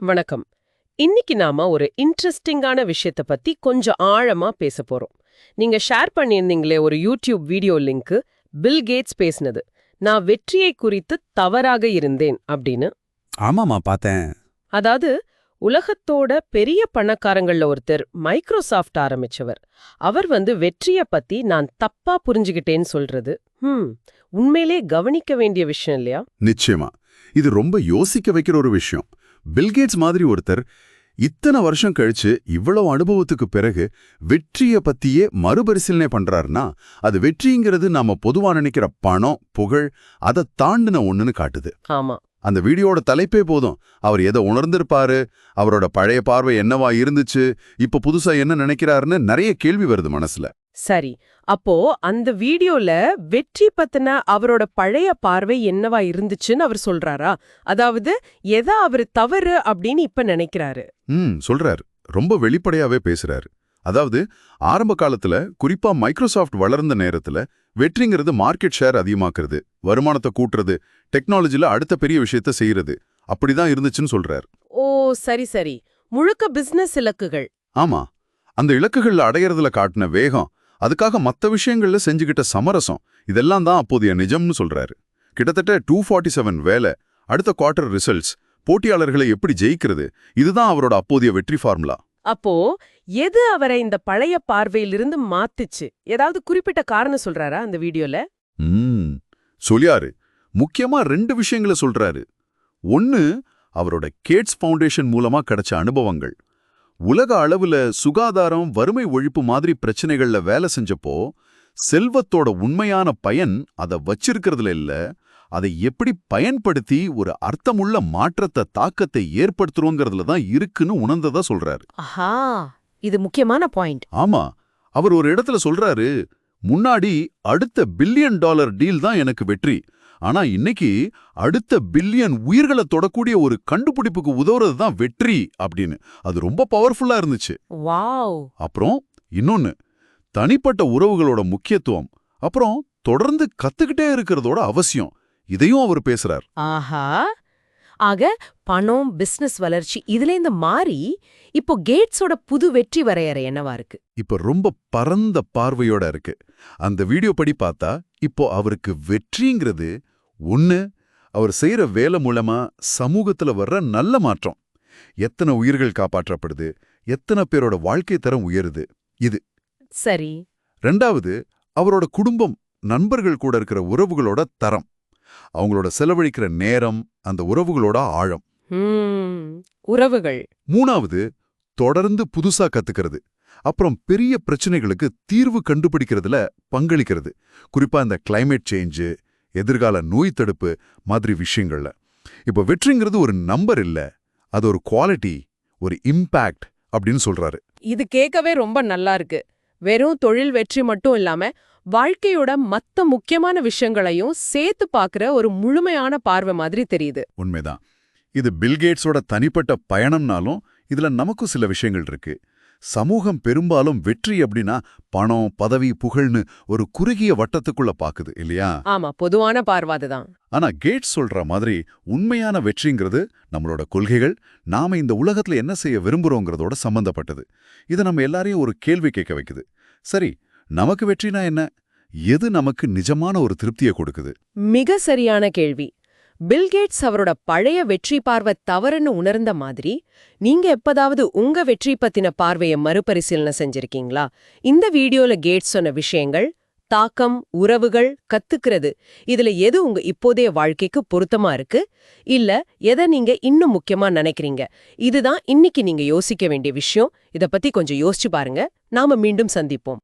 வணக்கம். இன்னைக்கு நாம ஒரு இன்ட்ரெஸ்டிங்கான விஷயத்த பத்தி கொஞ்சம் ஆழமா பேச போறோம். நீங்க ஷேர் பண்ணியிருந்தீங்களே ஒரு YouTube video link, Bill Gates பேசினது. நான் வெற்றியை குறித்து தவறாக இருந்தேன் அப்படின்னு. ஆமாமா பார்த்தேன். அதாவது உலகத்தோட பெரிய பணக்காரங்கள்ல ஒருத்தர் மைக்ரோசாஃப்ட் ஆரம்பிச்சவர். அவர் வெற்றிய பத்தி நான் தப்பா புரிஞ்சுகிட்டேன்னு சொல்றது உண்மையிலே கவனிக்க வேண்டிய விஷயம் இல்லையா? நிச்சயமா. இது ரொம்ப யோசிக்க வைக்கிற ஒரு விஷயம். பில்கேட்ஸ் மாதிரி ஒருத்தர் இத்தனை வருஷம் கழிச்சு இவ்வளவு அனுபவத்துக்கு பிறகு வெற்றிய பத்தியே மறுபரிசீலனை பண்றாருன்னா அது வெற்றிங்கிறது நாம பொதுவா நினைக்கிற பணம், புகழ், அதை தாண்டின ஒண்ணுன்னு காட்டுது. ஆமா. அந்த வீடியோட தலைப்பே போதும். அவர் எதை உணர்ந்திருப்பாரு, அவரோட பழைய பார்வை என்னவா இருந்துச்சு, இப்ப புதுசா என்ன நினைக்கிறாருன்னு நிறைய கேள்வி வருது மனசுல. சரி, அப்போ அந்த வீடியோல வெற்றி பத்தின அவரோட பழைய பார்வை என்னவா இருந்துச்சுன்னு அவர் சொல்றாரா? அதாவது எதை அவர் தவறு அப்படின்னு இப்ப நினைக்கிறாரு? சொல்றாரு. ரொம்ப வெளிப்படையாவே பேசுறாரு. அதாவது ஆரம்ப காலத்துல, குறிப்பா மைக்ரோசாஃப்ட் வளர்ந்த நேரத்துல வெற்றிங்கிறது மார்க்கெட் ஷேர் அதிகமாக்குறது, வருமானத்தை கூட்டுறது, டெக்னாலஜில அடுத்த பெரிய விஷயத்த செய்யறது, அப்படிதான் இருந்துச்சுன்னு சொல்றாரு. ஓ சரி சரி, முழுக்க பிசினஸ் இலக்குகள். ஆமா, அந்த இலக்குகள் அடையறதுல காட்டின வேகம், அதுக்காக மத்த விஷயங்கள்ல செஞ்சுக்கிட்ட சமரசம், இதெல்லாம் தான் அப்போதைய நிஜம்னு சொல்றாரு. கிட்டத்தட்ட 247 வேலை, அடுத்த குவார்டர் ரிசல்ட்ஸ், போட்டியாளர்களை எப்படி ஜெயிக்கிறது, இதுதான் அவரோட அப்போதைய வெற்றி ஃபார்முலா. அப்போ எது அவரை இந்த பழைய பார்வையிலிருந்து மாத்துச்சு? ஏதாவது குறிப்பிட்ட காரணம் சொல்றாரா அந்த வீடியோல? சொல்லியாரு. முக்கியமா 2 விஷயங்களை சொல்றாரு. ஒன்னு, அவரோட கேட்ஸ் ஃபவுண்டேஷன் மூலமா கிடைச்ச அனுபவங்கள். உலக அளவுல சுகாதாரம், வறுமை ஒழிப்பு மாதிரி பிரச்சனைகள்ல வேலை செஞ்சப்போ செல்வத்தோட உண்மையான பயன் அதை வச்சிருக்கிறதுல இல்ல, அதை எப்படி பயன்படுத்தி ஒரு அர்த்தமுள்ள மாற்றத்தை, தாக்கத்தை ஏற்படுத்துறோங்கிறதுல தான் இருக்குன்னு உணர்ந்ததா சொல்றாரு. ஆஹா, இது முக்கியமான பாயிண்ட். ஆமா, அவர் ஒரு இடத்துல சொல்றாரு, முன்னாடி அடுத்த $1 பில்லியன் டீல் தான் எனக்கு வெற்றி, ஆனா இன்னைக்கு அடுத்த பில்லியன் உயிர்களை தொடக்கூடிய ஒரு கண்டுபிடிப்புக்கு உதவுறது தான் வெற்றி அப்படின்னு. அது ரொம்ப பவர்ஃபுல்லா இருந்துச்சு. வாவ். அப்புறம் இன்னொன்னு, தனிப்பட்ட உறவுகளோட முக்கியத்துவம், அப்புறம் தொடர்ந்து கத்துக்கிட்டே இருக்கிறதோட அவசியம், இதையும் அவர் பேசுறார். ஆஹா, ஆக பணம், பிசினஸ் வளர்ச்சி இதுலேருந்து மாறி இப்போ கேட்ஸோட புது வெற்றி வரையறை என்னவா இருக்கு? இப்ப ரொம்ப பரந்த பார்வையோட இருக்கு. அந்த வீடியோ படி பார்த்தா இப்போ அவருக்கு வெற்றிங்கிறது ஒண்ணு, அவர் செய்யற வேலை மூலமா சமூகத்துல வர்ற நல்ல மாற்றம், எத்தனை உயிர்கள் காப்பாற்றப்படுது, எத்தனை பேரோட வாழ்க்கை தரம் உயருது, இது சரி. 2வது, அவரோட குடும்பம், நண்பர்கள் கூட இருக்கிற உறவுகளோட தரம், அவங்களோட செலவழிக்கிற நேரம், அந்த உறவுகளோட ஆழம். உறவுகள். 3வது, தொடர்ந்து புதுசா கத்துக்கிறது, அப்புறம் பெரிய பிரச்சனைகளுக்கு தீர்வு கண்டுபிடிக்கிறதுல பங்களிக்கிறது, குறிப்பா இந்த கிளைமேட் சேஞ்சு, எதிர்கால நோய் தடுப்பு மாதிரி விஷயங்கள்ல. இப்ப வெற்றிங்கிறது ஒரு நம்பர் இல்ல, அது ஒரு குவாலிட்டி, ஒரு இம்பாக்ட் அப்படின்னு சொல்றாரு. இது கேட்கவே ரொம்ப நல்லா இருக்கு. வெறும் தொழில் வெற்றி மட்டும் இல்லாம வாழ்க்கையோட மத்த முக்கியமான விஷயங்களையும் சேர்த்து பார்க்கிற ஒரு முழுமையான பார்வை மாதிரி தெரியுது. உண்மைதான். இது பில்கேட்ஸோட தனிப்பட்ட பயணம்னாலும் இதுல நமக்கும் சில விஷயங்கள் இருக்கு. சமூகம் பெரும்பாலும் வெற்றி அப்படின்னா பணம், பதவி, புகழ்னு ஒரு குறுகிய வட்டத்துக்குள்ள பாக்குது இல்லையா? ஆமா, பொதுவான பார்வாதுதான். ஆனா கேட்ஸ் சொல்ற மாதிரி உண்மையான வெற்றிங்கிறது நம்மளோட கொள்கைகள், நாம இந்த உலகத்துல என்ன செய்ய விரும்புறோங்கிறதோட சம்பந்தப்பட்டது. இதை நம்ம எல்லாரையும் ஒரு கேள்வி கேட்க வைக்குது. சரி, நமக்கு வெற்றினா என்ன? எது நமக்கு நிஜமான ஒரு திருப்தியை கொடுக்குது? மிக சரியான கேள்வி. பில்கேட்ஸ் அவரோட பழைய வெற்றி பார்வை தவறுன்னு உணர்ந்த மாதிரி நீங்க எப்பதாவது உங்க வெற்றி பத்தின பார்வையை மறுபரிசீலனை செஞ்சிருக்கீங்களா? இந்த வீடியோல கேட்ஸ் சொன்ன விஷயங்கள், தாக்கம், உறவுகள், கத்துக்கிறது, இதுல எது உங்க இப்போதைய வாழ்க்கைக்கு பொருத்தமா இருக்கு, இல்ல எதை நீங்க இன்னும் முக்கியமா நினைக்கிறீங்க? இதுதான் இன்னைக்கு நீங்க யோசிக்க வேண்டிய விஷயம். இத பத்தி கொஞ்சம் யோசிச்சு பாருங்க. நாம மீண்டும் சந்திப்போம்.